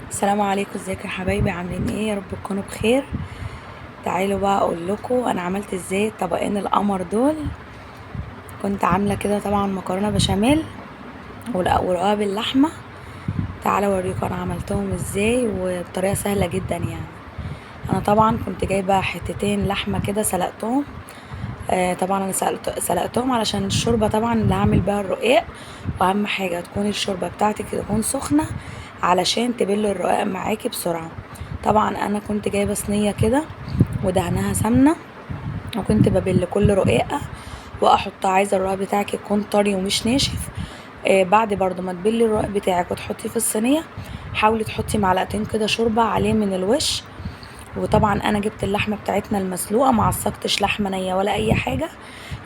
السلام عليكم، ازيكم يا حبايبي؟ عاملين ايه؟ يا رب تكونوا بخير. تعالوا بقى اقول لكم انا عملت ازاي طبقين القمر دول. كنت عامله كده طبعا مكرونه بشاميل ورقاق باللحمه. تعالوا اوريكم انا عملتهم ازاي وبطريقه سهله جدا يعني. انا طبعا كنت جايبه حتتين لحمه كده سلقتهم. طبعا انا سلقتهم علشان الشوربه طبعا اللي هعمل بيها الرقاق. واهم حاجه تكون الشوربه بتاعتك تكون سخنه علشان تبل الرقاق معاكي بسرعه. طبعا انا كنت جايبه صينيه كده ودهنها سمنه، وكنت ببل كل رقاقه واحطها. عايزه الرقاق بتاعك يكون طري ومش ناشف. بعد برضو ما تبلي الرقاق بتاعك وتحطيه في الصينيه، حاولي تحطي معلقتين كده شوربه عليه من الوش. وطبعا انا جبت اللحمه بتاعتنا المسلوقه، ما عصقتش لحمه نيه ولا اي حاجه.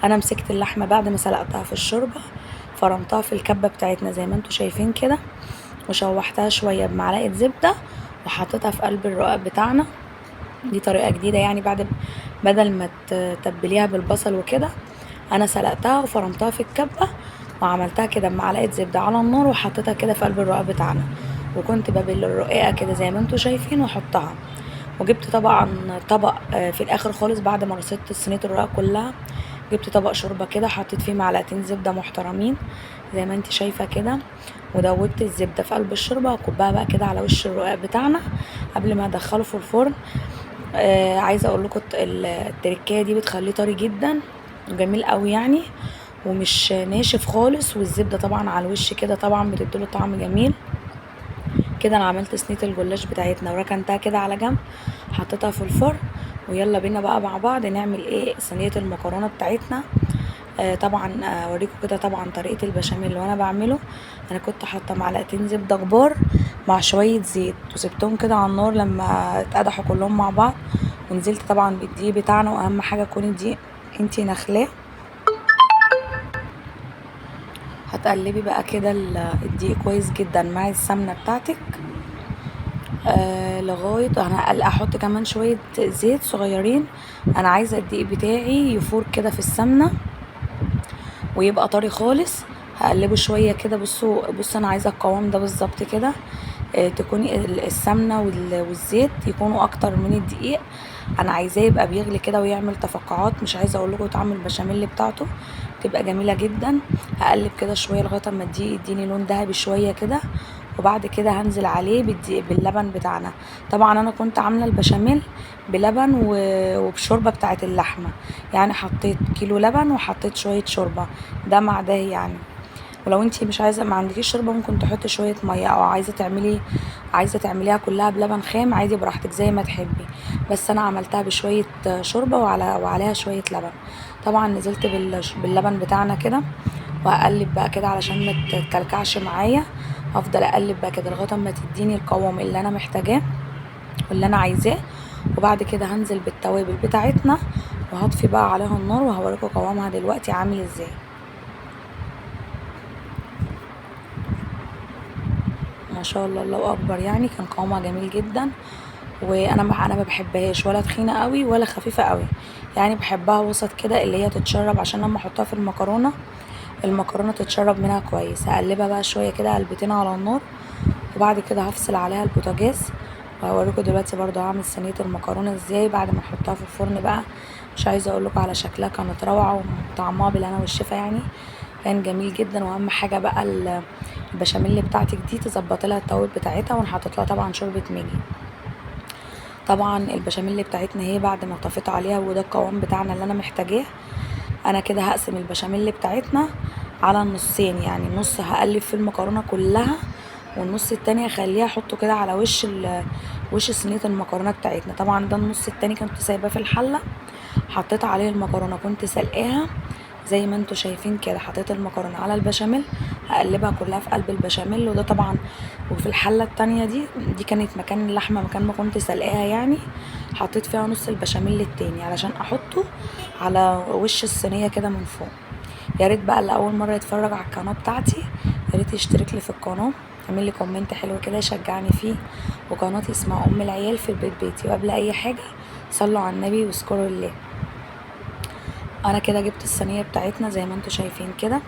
انا مسكت اللحمه بعد ما سلقتها في الشوربه، فرمتها في الكبه بتاعتنا زي ما انتوا شايفين كده، وشوحتها شويه بمعلقه زبده وحطيتها في قلب الرقاق بتاعنا. دي طريقه جديده يعني، بدل ما تتبليها بالبصل وكده، انا سلقتها وفرمتها في الكبه وعملتها كده بمعلقه زبده على النار وحطيتها كده في قلب الرقاق بتاعنا. وكنت ببل الرقاقه كده زي ما انتوا شايفين واحطها. وجبت طبعا طبق في الاخر خالص بعد ما رصيت صينيه الرقاق كلها. جبت طبق شوربه كده، حطيت فيه معلقتين زبده محترمين زي ما انت شايفه كده، ودوبت الزبده في قلب الشوربه وكبها بقى كده على وش الرقاق بتاعنا قبل ما ادخله في الفرن. عايزه اقول لكم التركيه دي بتخليه طري جدا وجميل قوي يعني، ومش ناشف خالص. والزبده طبعا على الوش كده طبعا بتديله طعم جميل كده. انا عملت صينيه الجلاش بتاعتنا وركنتها كده على جنب، حطيتها في الفرن. ويلا بينا بقى مع بعض نعمل ايه صينيه المكرونه بتاعتنا. طبعا اوريكم كده طبعا طريقه البشاميل اللي انا بعمله. انا كنت حاطه معلقتين زبده كبار مع شويه زيت وسبتهم كده على النار لما اتقدحوا كلهم مع بعض. ونزلت طبعا بالدقيق بتاعنا، واهم حاجه يكون الدقيق انتي نخلاه. هتقلبي بقى كده الدقيق كويس جدا مع السمنه بتاعتك لغايه انا احط كمان شويه زيت صغيرين. انا عايزه الدقيق بتاعي يفور كده في السمنه ويبقى طري خالص. هقلبه شويه كده. بصوا انا عايزه القوام ده بالظبط كده. تكوني السمنه والزيت يكونوا اكتر من الدقيق. انا عايزاه يبقى بيغلي كده ويعمل تفقعات. مش عايزه اقول لكم طعم البشاميل بتاعته تبقى جميله جدا. هقلب كده شويه لغايه اما الدقيق يديني لون ذهبي شويه كده، وبعد كده هنزل عليه باللبن بتاعنا. طبعا انا كنت عامله البشاميل بلبن وبشوربه بتاعه اللحمه. يعني حطيت كيلو لبن وحطيت شويه شوربه، ده مع ده يعني. ولو انتي مش عايزه، ما عندكيش شوربه، ممكن تحطي شويه ميه، او عايزه تعمليها كلها بلبن خام عادي براحتك زي ما تحبي. بس انا عملتها بشويه شوربه وعليها شويه لبن. طبعا نزلت باللبن بتاعنا كده، وهقلب بقى كده علشان ما تكلكعش معايا. هفضل اقلب بقى كده لغايه ما تديني القوام اللي انا محتاجاه واللي انا عايزاه. وبعد كده هنزل بالتوابل بتاعتنا وهطفي بقى عليها النار، وهوريكم قوامها دلوقتي عامل ازاي. ما شاء الله، الله اكبر يعني. كان قوامها جميل جدا. وانا ما بحبهاش ولا تخينه قوي ولا خفيفه قوي، يعني بحبها وسط كده اللي هي تتشرب عشان لما احطها في المكرونه تتشرب منها كويس. هقلبها بقى شويه كده قلبتين على النار، وبعد كده هفصل عليها البوتاجاز. وهوريكم دلوقتي برضو هعمل صينيه المكرونه ازاي بعد ما احطها في الفرن بقى. مش عايزه اقول لكم على شكلها، كانت روعه وطعمها بالهنا والشفا يعني. كان جميل جدا. واهم حاجه بقى البشاميل بتاعتك دي تظبطي لها التوابل بتاعتها، ونحطط لها طبعا شوربه ماجي. طبعا البشاميل بتاعتنا هي بعد ما طفيت عليها وده القوام بتاعنا اللي انا محتاجاه. انا كده هقسم البشاميل بتاعتنا على النصين، يعني نص هقلب في المكرونه كلها، والنص التاني هخليه احطه كده على وش صينيه المكرونه بتاعتنا. طبعا ده النص التاني كنت سايباه في الحله، حطيت عليه المكرونه كنت سلقاها زي ما انتوا شايفين كده. حطيت المكرونه على البشاميل، هقلبها كلها في قلب البشاميل. وده طبعا وفي الحله التانية دي كانت مكان اللحمه، مكان ما كنت سلقاها يعني. حطيت فيها نص البشاميل التاني علشان احطه على وش الصينيه كده من فوق. يا ريت بقى اللي اول مره يتفرج على القناه بتاعتي يا ريت يشترك لي في القناه، يعمل لي كومنت حلو كده يشجعني فيه. وقناتي اسمها ام العيال في البيت بيتي. وقبل اي حاجه صلوا على النبي واذكروا الله. انا كده جبت الصينيه بتاعتنا زي ما انتوا شايفين كده.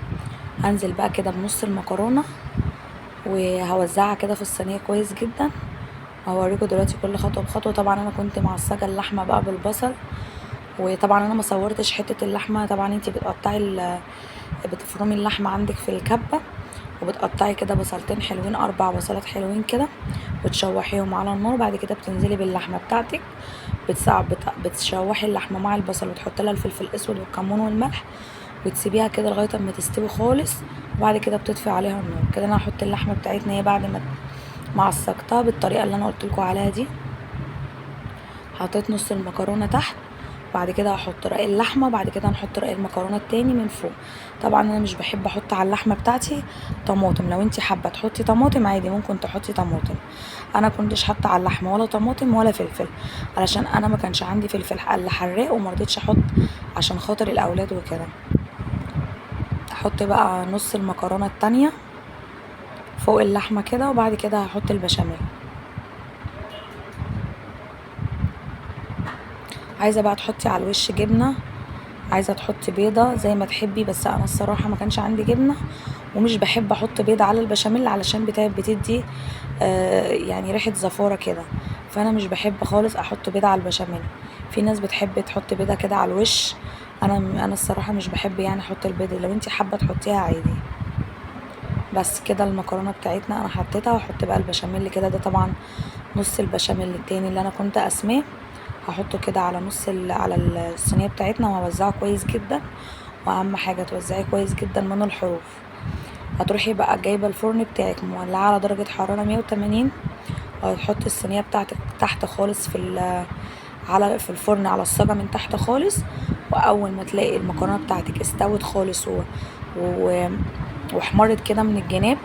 هنزل بقى كده بنص المكرونه وهوزعها كده في الصينيه كويس جدا. هوريكم دلوقتي كل خطوه بخطوه. طبعا انا كنت معصجه اللحمه بقى بالبصل، وطبعا انا ما صورتش حته اللحمه. طبعا انتي بتقطعي بتفرمي اللحمه عندك في الكبه، وبتقطعي كده بصلتين حلوين، 4 بصلات حلوين كده، وتشوحيهم على النار. بعد كده بتنزلي باللحمه بتاعتك، بتشوحي اللحمه مع البصل، وتحطي لها الفلفل الاسود والكمون والملح، وتسيبيها كده لغايه اما تستوي خالص. وبعد كده بتطفي عليها النار. كده انا هحط اللحمه بتاعتنا هي بعد ما عصقتها بالطريقه اللي انا قلت لكم عليها دي. حطيت نص المكرونه تحت، بعد كده هحط رق اللحمه، بعد كده هنحط رق المكرونه التاني من فوق. طبعا انا مش بحب احط على اللحمه بتاعتي طماطم، لو انتي حابه تحطي طماطم عادي ممكن تحطي طماطم. انا كنتش حاطه على اللحمه ولا طماطم ولا فلفل، علشان انا ما كانش عندي فلفل حراق، وما رضيتش احط عشان خاطر الاولاد وكده. احط بقى نص المكرونه التانية فوق اللحمه كده، وبعد كده هحط البشاميل. عايزه بقى تحطي على الوش جبنه، عايزه تحطي بيضه زي ما تحبي، بس انا الصراحه ما كانش عندي جبنه، ومش بحب احط بيض على البشاميل علشان بتدي يعني ريحه زفاره كده، فانا مش بحب خالص احط بيض على البشاميل. في ناس بتحب تحط بيضه كده على الوش، انا الصراحه مش بحب يعني احط البيض. لو انتي حابه تحطيها عادي. بس كده المكرونه بتاعتنا انا حطيتها، واحط بقى البشاميل كده. ده طبعا نص البشاميل التاني اللي انا كنت قسماه، هحطه كده على على الصينيه بتاعتنا، وهوزعه كويس جدا. واهم حاجه توزعيه كويس جدا من الحروف. هتروحي بقى جايبه الفرن بتاعك مولعه على درجه حراره 180، وهتحطي الصينيه بتاعتك تحت خالص في الفرن على الصاجه من تحت خالص. واول ما تلاقي المكرونه بتاعتك استوت خالص و... واحمرت كده من الجناب،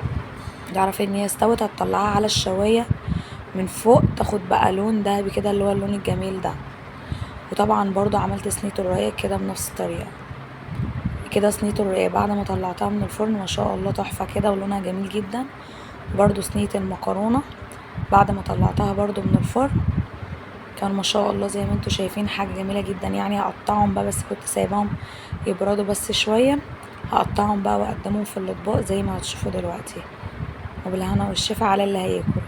تعرفي ان هي استوت. هتطلعها على الشوايه من فوق، تاخد بقى لون دهبي كده اللي هو اللون الجميل ده. وطبعا برضو عملت صينيه الرقاق كده بنفس الطريقه كده. صينيه الرقاق بعد ما طلعتها من الفرن ما شاء الله تحفه كده ولونها جميل جدا. برضو صينيه المكرونه بعد ما طلعتها برضو من الفرن كان ما شاء الله زي ما انتوا شايفين حاجه جميله جدا. يعني هقطعهم بقى، بس كنت سايباهم يبردوا بس شويه. هقطعهم بقى واقدمهم في الاطباق زي ما هتشوفوا دلوقتي. وبالهنا والشفا على اللي هياكل.